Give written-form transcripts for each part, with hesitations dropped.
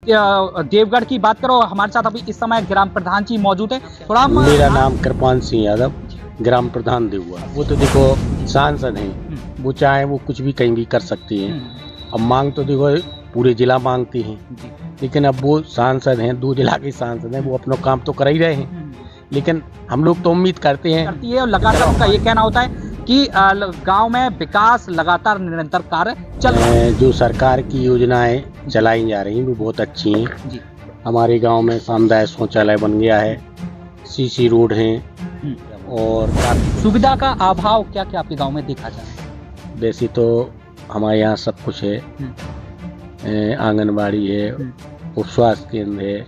देवगढ़ की बात करो, हमारे साथ अभी इस समय ग्राम प्रधान जी मौजूद है। थोड़ा हम मेरा नाम कृपाल सिंह यादव, ग्राम प्रधान देवगढ़। वो तो देखो सांसद हैं, वो चाहे वो कुछ भी कहीं भी कर सकती हैं। अब मांग तो देखो पूरे जिला मांगती हैं, लेकिन अब वो सांसद हैं, 2 जिला के सांसद हैं, वो अपना काम तो कर ही रहे हैं। लेकिन हम लोग तो उम्मीद करती है और लगातार उनका ये कहना होता है कि गांव में विकास लगातार निरंतर कार्य चल रहा है। जो सरकार की योजनाएं चलाई जा रही हैं वो बहुत अच्छी हैं। जी। हमारे गांव में सामुदायिक शौचालय बन गया है, सीसी रोड हैं और सुविधा का अभाव क्या क्या आपके गांव में देखा जा रहा है? वैसे तो हमारे यहाँ सब कुछ है, आंगनबाड़ी है, उप स्वास्थ्य केंद्र है,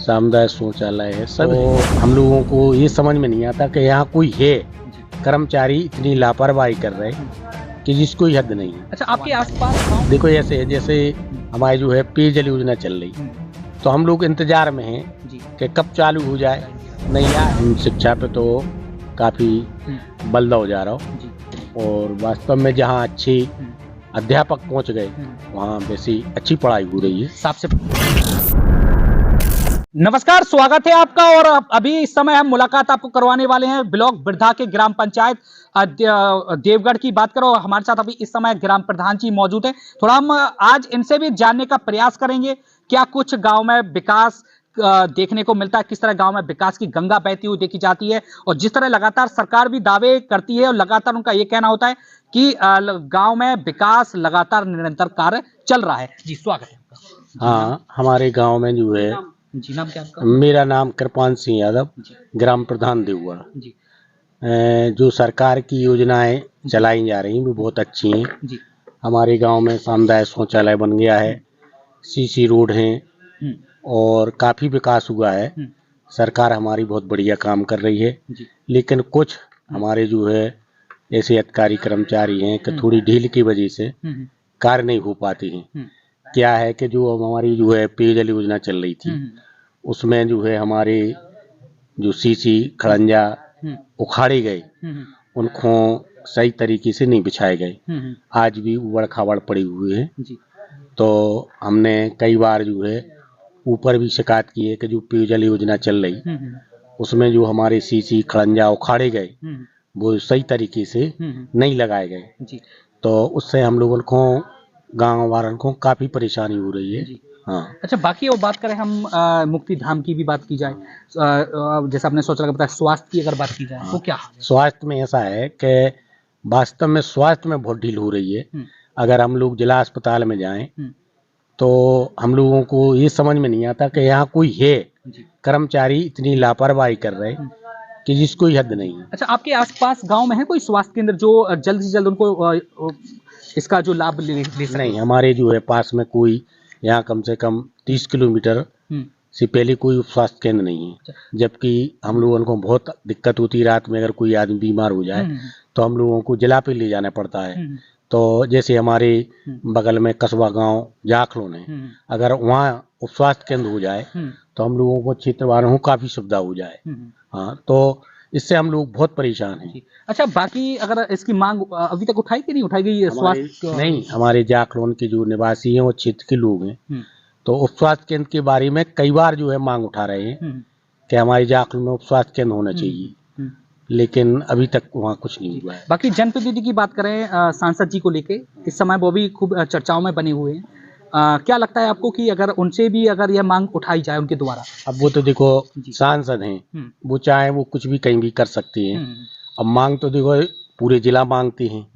सामुदायिक शौचालय है, सब है। हम लोगों को ये समझ में नहीं आता कि यहाँ कोई है, कर्मचारी इतनी लापरवाही कर रहे हैं कि जिसको हद नहीं है। अच्छा, आपके आसपास देखो ऐसे है जैसे हमारी जो है पेयजल योजना चल रही, तो हम लोग इंतजार में हैं कि कब चालू हो जाए। नहीं यार, शिक्षा पे तो काफी बल हो जा रहा हो और वास्तव में जहाँ अच्छे अध्यापक पहुँच गए वहाँ वैसी अच्छी पढ़ाई हो रही है। सबसे नमस्कार, स्वागत है आपका। और अभी इस समय हम मुलाकात आपको करवाने वाले हैं ब्लॉक बिरधा के ग्राम पंचायत देवगढ़ की बात करो, हमारे साथ अभी इस समय ग्राम प्रधान जी मौजूद है। थोड़ा हम आज इनसे भी जानने का प्रयास करेंगे क्या कुछ गांव में विकास देखने को मिलता है, किस तरह गांव में विकास की गंगा बहती हुई देखी जाती है, और जिस तरह लगातार सरकार भी दावे करती है और लगातार उनका यह कहना होता है कि गांव में विकास लगातार निरंतर कार्य चल रहा है। जी, स्वागत है आपका। हाँ, हमारे गाँव में जो है, जी, नाम क्या आपका? मेरा नाम कृपाल सिंह यादव, ग्राम प्रधान देवगढ़। जी। जो सरकार की योजनाएं चलाई जा रही हैं वो बहुत अच्छी हैं। जी। हमारे गांव में सामुदायिक शौचालय बन गया है, सीसी रोड हैं और काफ़ी विकास हुआ है। सरकार हमारी बहुत बढ़िया काम कर रही है, लेकिन कुछ हमारे जो है ऐसे अधिकारी कर्मचारी हैं कि थोड़ी ढील की वजह से कार्य नहीं हो पाते हैं। क्या है कि जो हमारी जो है पेयजल योजना चल रही थी उसमें जो है हमारे जो सीसी खड़ंजा उखाड़े गए, उनको सही तरीके से नहीं बिछाए गए, आज भी उबड़ खाबड़ पड़े हुए हैं। तो हमने कई बार जो है ऊपर भी शिकायत की है कि जो पेयजल योजना चल रही उसमें जो हमारे सीसी खड़ंजा उखाड़े गए वो सही तरीके से नहीं लगाए गए, तो उससे हम लोगों को गाँव वालों को काफ़ी परेशानी हो रही है। हाँ। अच्छा, बाकी और बात करें हम मुक्ति धाम की भी बात की जाए, जैसे आपने सोचा बताया, स्वास्थ्य की अगर बात की जाए तो क्या? स्वास्थ्य में ऐसा है कि वास्तव में स्वास्थ्य में बहुत ढील हो रही है। अगर हम लोग जिला अस्पताल में जाएं तो हम लोगों को ये समझ में नहीं आता कि यहाँ कोई है, कर्मचारी इतनी लापरवाही कर रहे हैं कि जिसको हद नहीं है। अच्छा, आपके आसपास गांव में है कोई स्वास्थ्य केंद्र जो जल्द से जल्द उनको इसका जो लाभ ले सके? नहीं, हमारे जो है पास में कोई यहाँ कम से कम 30 किलोमीटर से पहले कोई स्वास्थ्य केंद्र नहीं है, जबकि हम लोगों को बहुत दिक्कत होती है। रात में अगर कोई आदमी बीमार हो जाए तो हम लोगों को जिला पे ले जाना पड़ता है। तो जैसे हमारे बगल में कस्बा गांव जाखलोन है, अगर वहाँ उप स्वास्थ्य केंद्र हो जाए तो हम लोगों को क्षेत्र वालों को काफ़ी सुविधा हो जाए। हाँ, तो इससे हम लोग बहुत परेशान हैं। अच्छा, बाकी अगर इसकी मांग अभी तक उठाई कि नहीं उठाई गई स्वास्थ्य? नहीं, हमारे जाखलोन के जो निवासी हैं वो क्षेत्र के लोग हैं, तो उप स्वास्थ्य केंद्र के बारे में कई बार जो है मांग उठा रहे हैं कि हमारे जाखलोन में उप स्वास्थ्य केंद्र होना चाहिए, लेकिन अभी तक वहाँ कुछ नहीं हुआ है। बाकी जनप्रतिनिधि की बात करें, सांसद जी को लेके इस समय वो भी खूब चर्चाओं में बने हुए हैं। क्या लगता है आपको कि अगर उनसे भी अगर यह मांग उठाई जाए उनके द्वारा? अब वो तो देखो सांसद हैं, वो चाहे वो कुछ भी कहीं भी कर सकती हैं। अब मांग तो देखो पूरे जिला मांगती हैं,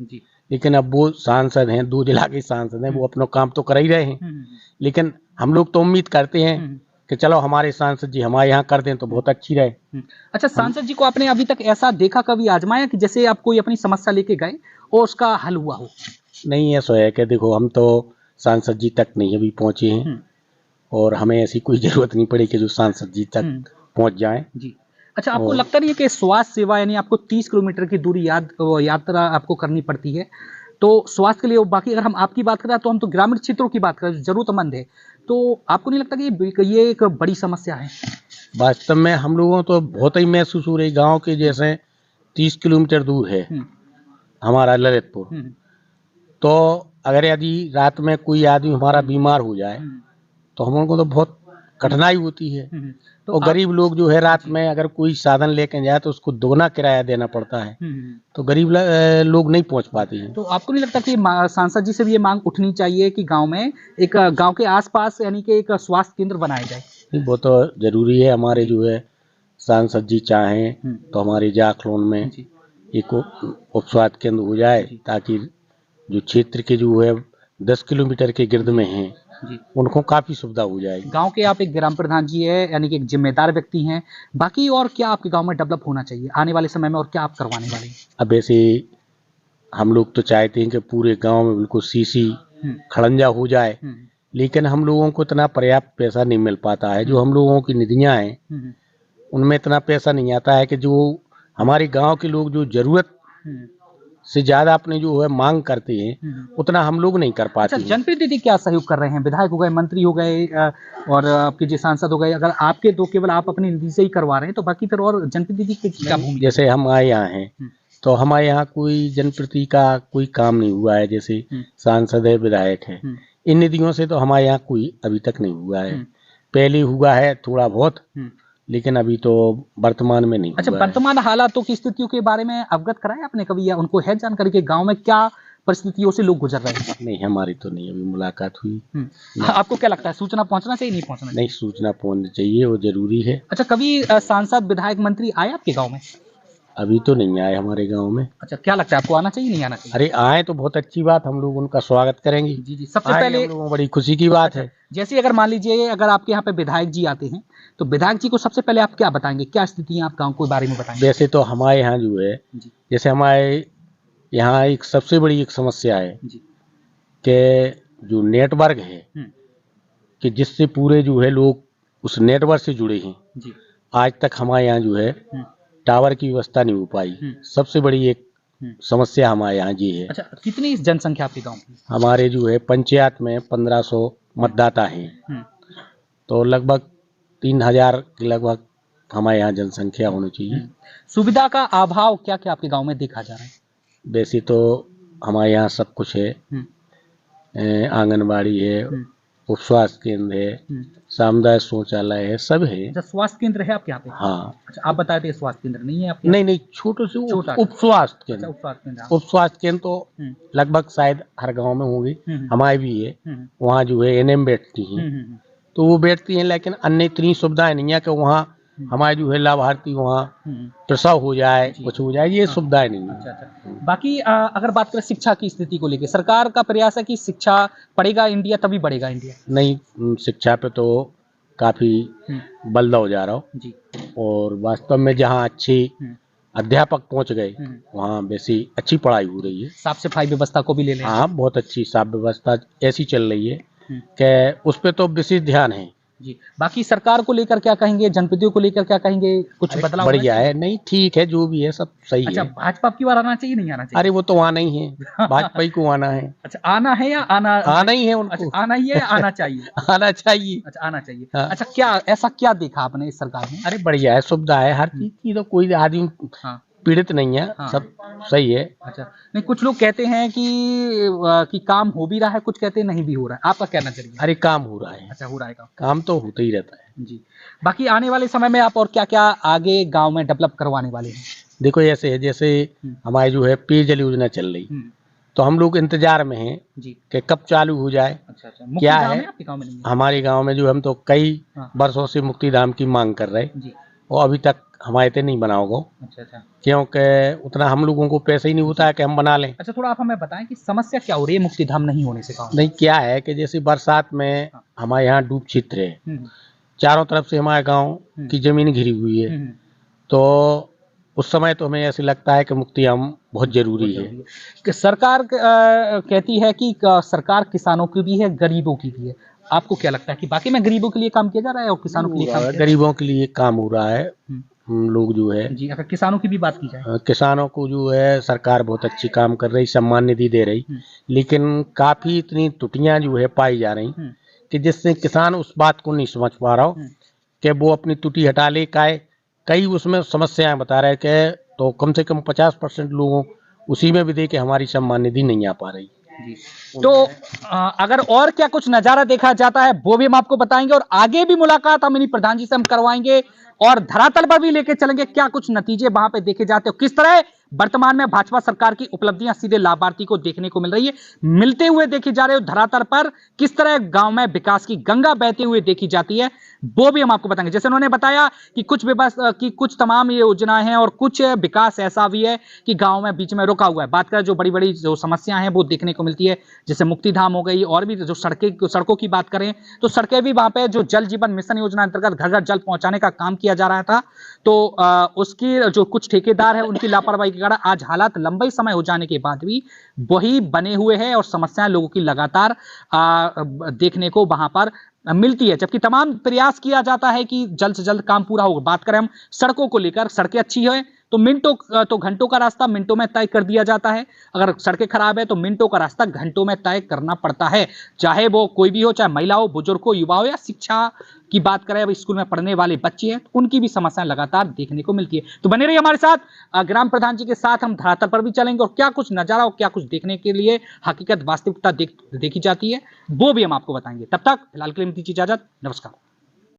लेकिन अब वो सांसद हैं, 2 जिला के सांसद हैं, वो अपना काम तो कर ही रहे हैं। लेकिन हम लोग तो उम्मीद करते हैं कि चलो हमारे सांसद जी हमारे यहाँ कर दें तो बहुत अच्छी रहे। अच्छा, सांसद जी को आपने अभी तक ऐसा देखा, कभी आजमाया कि जैसे आप कोई अपनी समस्या लेके गए और उसका हल हुआ हो? नहीं, ऐसा है कि देखो हम तो सांसद जी तक नहीं अभी पहुँचे हैं और हमें ऐसी कोई ज़रूरत नहीं पड़ी कि जो सांसद जी तक पहुँच जाएं। जी। अच्छा, आपको लगता नहीं है कि स्वास्थ्य सेवा यानी आपको 30 किलोमीटर की दूरी यात्रा आपको करनी पड़ती है, तो स्वास्थ्य के लिए? बाकी अगर हम आपकी बात करें तो हम तो ग्रामीण क्षेत्रों की बात करें, जरूरतमंद है, तो आपको नहीं लगता कि ये एक बड़ी समस्या है? वास्तव में हम लोगों तो बहुत ही महसूस हो रही। गाँव के जैसे 30 किलोमीटर दूर है हमारा ललितपुर, तो अगर यदि रात में कोई आदमी हमारा बीमार हो जाए तो हम लोगों को तो बहुत कठिनाई होती है। तो और गरीब लोग जो है रात में अगर कोई साधन लेके जाए तो उसको दोगुना किराया देना पड़ता है, तो गरीब लोग नहीं पहुंच पाते हैं। तो आपको नहीं लगता कि सांसद जी से भी ये मांग उठनी चाहिए कि गांव में एक गांव के आसपास यानी कि एक स्वास्थ्य केंद्र बनाया जाए? नहीं, वो तो जरूरी है। हमारे जो है सांसद जी चाहें तो हमारे जाखलोन में एक उप स्वास्थ्य केंद्र हो जाए, ताकि जो क्षेत्र के जो है 10 किलोमीटर के गिर्द में हैं उनको काफी सुविधा हो जाएगी। गांव के आप एक ग्राम प्रधान जी है, यानी कि एक जिम्मेदार व्यक्ति हैं। बाकी और क्या आपके गांव में डेवलप होना चाहिए आने वाले समय में, और क्या आप करवाने वाले हैं? अब ऐसे हम लोग तो चाहते हैं कि पूरे गांव में बिल्कुल सीसी खड़ंजा हो जाए, लेकिन हम लोगों को इतना पर्याप्त पैसा नहीं मिल पाता है। जो हम लोगों की निधियां हैं उनमें इतना पैसा नहीं आता है कि जो हमारे गांव के लोग जो जरूरत से ज्यादा अपने जो है मांग करते हैं उतना हम लोग नहीं कर पाते। अच्छा, जनप्रतिनिधि क्या सहयोग कर रहे हैं? विधायक हो गए, मंत्री हो गए, और आपके जो सांसद हो गए, अगर आपके दो केवल आप अपनी निधि से ही करवा रहे हैं तो बाकी फिर और जनप्रतिनिधि की क्या भूमिका? जैसे हम आए यहाँ हैं तो हमारे यहाँ कोई जनप्रति का कोई काम नहीं हुआ है। जैसे सांसद है, विधायक है, इन निधियों से तो हमारे यहाँ कोई अभी तक नहीं हुआ है। पहले हुआ है थोड़ा बहुत, लेकिन अभी तो वर्तमान में नहीं। अच्छा, वर्तमान हालातों की स्थितियों के बारे में अवगत कराया आपने कभी, या उनको है जानकारी कि गांव में क्या परिस्थितियों से लोग गुजर रहे हैं? नहीं, हमारी तो नहीं अभी मुलाकात हुई। आपको क्या लगता है, सूचना पहुंचना चाहिए, नहीं पहुंचना चाहिए? नहीं, सूचना पहुंचनी चाहिए, वो जरूरी है। अच्छा, कभी सांसद, विधायक, मंत्री आए आपके गाँव में? अभी तो नहीं आए हमारे गांव में। अच्छा, क्या लगता है आपको, आना चाहिए, नहीं आना चाहिए? अरे आए तो बहुत अच्छी बात, हम लोग उनका स्वागत करेंगे। जी, सबसे पहले हम लोगों को बड़ी खुशी की बात है। जैसे अगर मान लीजिए अगर आपके यहाँ पे विधायक जी आते हैं तो विधायक जी को सबसे पहले आप क्या बताएंगे, क्या स्थिति है आप गांव के बारे में बताएंगे? वैसे तो हमारे यहाँ जो है, जैसे हमारे यहाँ एक सबसे बड़ी एक समस्या है कि जो नेटवर्क है, कि जिससे पूरे जो है लोग उस नेटवर्क से जुड़े हैं, आज तक हमारे यहाँ जो है टावर की व्यवस्था नहीं हो पाई। सबसे बड़ी एक समस्या हमारे यहाँ जी है। अच्छा, कितनी जनसंख्या आपके गांव की? हमारे जो है पंचायत में 1500 मतदाता हैं, तो लगभग 3000 के लगभग हमारे यहाँ जनसंख्या होनी चाहिए। सुविधा का अभाव क्या क्या आपके गांव में देखा जा रहा है? वैसे तो हमारे यहाँ सब कुछ है, आंगनबाड़ी है, उप स्वास्थ्य केंद्र है, सामुदायिक शौचालय है, सब है। अच्छा, स्वास्थ्य केंद्र है आपके यहाँ पे? हाँ। अच्छा, आप बताए थे स्वास्थ्य केंद्र नहीं है आपके? नहीं, छोटे से उप स्वास्थ्य केंद्र। उप स्वास्थ्य केंद्र, उप स्वास्थ्य केंद्र तो लगभग शायद हर गांव में होंगे, हमारे भी है। वहाँ जो है एनएम बैठती हैं, तो वो बैठती हैं, लेकिन अन्य इतनी सुविधाएं नहीं है कि वहाँ हमारे जो है लाभार्थी वहाँ प्रसव हो जाए, कुछ हो जाए, ये सुविधाएं नहीं है। अच्छा। बाकी अगर बात करें शिक्षा की स्थिति को लेकर, सरकार का प्रयास है कि शिक्षा पढ़ेगा इंडिया तभी बढ़ेगा इंडिया। नहीं, शिक्षा पे तो काफी बलदा हो जा रहा हो जी, और वास्तव में जहाँ अच्छे अध्यापक पहुँच गए वहाँ वैसी अच्छी पढ़ाई हो रही है। साफ सफाई व्यवस्था को भी ले लें। हाँ, बहुत अच्छी साफ व्यवस्था ऐसी चल रही है कि उस पे तो विशेष ध्यान है। जी, बाकी सरकार को लेकर क्या कहेंगे, जनप्रतिनिधियों को लेकर क्या कहेंगे, कुछ बदलाव? बढ़िया है, नहीं ठीक है, जो भी है सब सही अच्छा, है। भाजपा की बार आना चाहिए, नहीं आना चाहिए? अरे वो तो आना ही है, भाजपा ही को आना है। अच्छा, आना है या आना ही है उनको? अच्छा, आना ही है या आना चाहिए? आना चाहिए। अच्छा, आना चाहिए। हाँ। अच्छा, क्या ऐसा क्या देखा आपने इस सरकार में? अरे बढ़िया है, सुविधा है हर चीज की, तो कोई आदमी पीड़ित नहीं है। हाँ। सब सही है। अच्छा, नहीं, कुछ लोग कहते हैं कि काम हो भी रहा है, कुछ कहते हैं नहीं भी हो रहा है, आपका क्या नजरिया? अरे काम हो रहा है। अच्छा, हो रहा है काम तो होता ही रहता है। जी, बाकी आने वाले समय में आप और क्या क्या आगे गांव में डेवलप करवाने वाले हैं? देखो ऐसे है, जैसे हमारी जो है पेयजल योजना चल रही, तो हम लोग इंतजार में हैं कि कब चालू हो जाए। अच्छा, क्या है आपके गांव में नहीं है? हमारे गांव में जो हम तो कई वर्षों से मुक्तिधाम की मांग कर रहे हैं, और अभी तक हमारे से नहीं बना होगा। अच्छा, क्योंकि उतना हम लोगों को पैसा ही नहीं होता है कि हम बना लें। अच्छा, थोड़ा आप हमें बताएं कि समस्या क्या हो रही है मुक्तिधाम नहीं होने से? नहीं, क्या है कि जैसे बरसात में हमारे यहाँ डूब क्षेत्र है, चारों तरफ से हमारे गांव की जमीन घिरी हुई है, तो उस समय तो हमें ऐसे लगता है कि मुक्तिधाम बहुत जरूरी है। कि सरकार कहती है कि सरकार किसानों की भी है, गरीबों की भी है, आपको क्या लगता है कि बाकी में गरीबों के लिए काम किया जा रहा है और किसानों के लिए काम किया जा रहा है? गरीबों के लिए काम हो रहा है। हम लोग जो है जी, अगर किसानों की भी बात की जाए, किसानों को जो है सरकार बहुत अच्छी काम कर रही, सम्मान निधि दे रही, लेकिन काफी इतनी त्रुटियां जो है पाई जा रही कि जिससे किसान उस बात को नहीं समझ पा रहा हो कि वो अपनी त्रुटि हटा ले। कई उसमें समस्याएं बता रहे कि तो कम से कम 50% लोगों उसी में भी दे के हमारी सम्मान निधि नहीं आ पा रही। जी। तो अगर और क्या कुछ नजारा देखा जाता है वो भी हम आपको बताएंगे, और आगे भी मुलाकात हम इन्हीं प्रधान जी से हम करवाएंगे और धरातल पर भी लेके चलेंगे क्या कुछ नतीजे वहां पे देखे जाते हो, किस तरह वर्तमान में भाजपा सरकार की उपलब्धियां सीधे लाभार्थी को देखने को मिल रही है, मिलते हुए देखी जा रहे हो धरातल पर, किस तरह गांव में विकास की गंगा बहते हुए देखी जाती है, वो भी हम आपको बताएंगे। जैसे उन्होंने बताया कि कुछ व्यवस्था की कुछ तमाम ये योजनाएं हैं और कुछ विकास ऐसा भी है कि गांव में बीच में रुका हुआ है। बात करें जो बड़ी बड़ी जो समस्याएं हैं वो देखने को मिलती है, जैसे मुक्तिधाम हो गई, और भी जो सड़कों की बात करें तो सड़कें भी वहां पे जो जल जीवन मिशन योजना अंतर्गत घर घर जल पहुंचाने का काम किया जा रहा था, तो उसकी जो कुछ ठेकेदार है उनकी लापरवाही के कारण आज हालात लंबे समय हो जाने के बाद भी वही बने हुए हैं और समस्याएं लोगों की लगातार देखने को वहां पर मिलती है, जबकि तमाम प्रयास किया जाता है कि जल्द से जल्द काम पूरा होगा। बात करें हम सड़कों को लेकर, सड़कें अच्छी है तो मिनटों तो घंटों का रास्ता मिनटों में तय कर दिया जाता है, अगर सड़कें खराब है तो मिनटों का रास्ता घंटों में तय करना पड़ता है, चाहे वो कोई भी हो, चाहे महिला हो, बुजुर्ग हो, युवा हो, या शिक्षा की बात करें अब स्कूल में पढ़ने वाले बच्चे हैं तो उनकी भी समस्याएं लगातार देखने को मिलती है। तो बने रहिए हमारे साथ, ग्राम प्रधान जी के साथ हम धरातल पर भी चलेंगे और क्या कुछ नजारा और क्या कुछ देखने के लिए हकीकत वास्तविकता देखी जाती है वो भी हम आपको बताएंगे। तब तक फिलहाल के लिए दीजिए इजाजत, नमस्कार।